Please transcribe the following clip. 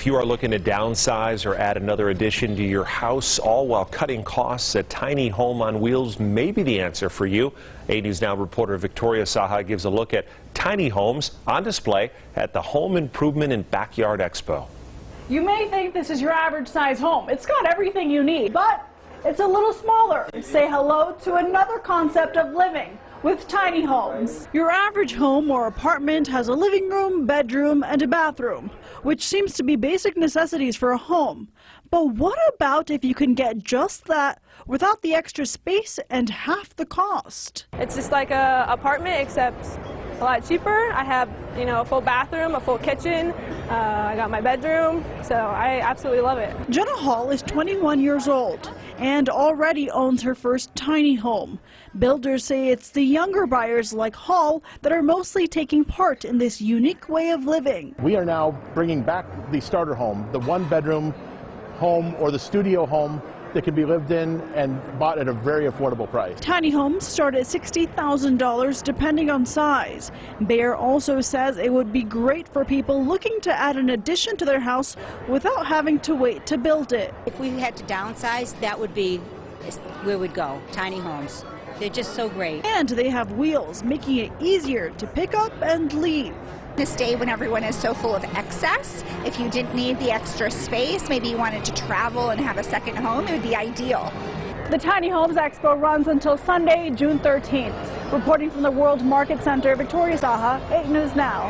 If you are looking to downsize or add another addition to your house, all while cutting costs, a tiny home on wheels may be the answer for you. 8 News Now reporter Victoria Saha gives a look at tiny homes on display at the Home Improvement and Backyard Expo. You may think this is your average size home. It's got everything you need, but it's a little smaller. Say hello to another concept of living with tiny homes. Your average home or apartment has a living room, bedroom, and a bathroom, which seems to be basic necessities for a home. But what about if you can get just that without the extra space and half the cost? It's just like an apartment, except a lot cheaper. I have, a full bathroom, a full kitchen. I got my bedroom, so I absolutely love it. Jenna Hall is 21 years old and already owns her first tiny home. Builders say it's the younger buyers like Hall that are mostly taking part in this unique way of living. We are now bringing back the starter home, the one-bedroom home or the studio home that can be lived in and bought at a very affordable price. Tiny homes start at $60,000 depending on size. Bayer also says it would be great for people looking to add an addition to their house without having to wait to build it. If we had to downsize, that would be where we'd go, tiny homes. They're just so great. And they have wheels, making it easier to pick up and leave. This day when everyone is so full of excess, if you didn't need the extra space, maybe you wanted to travel and have a second home, it would be ideal. The Tiny Homes Expo runs until Sunday, June 13th. Reporting from the World Market Center, Victoria Saha, 8 News Now.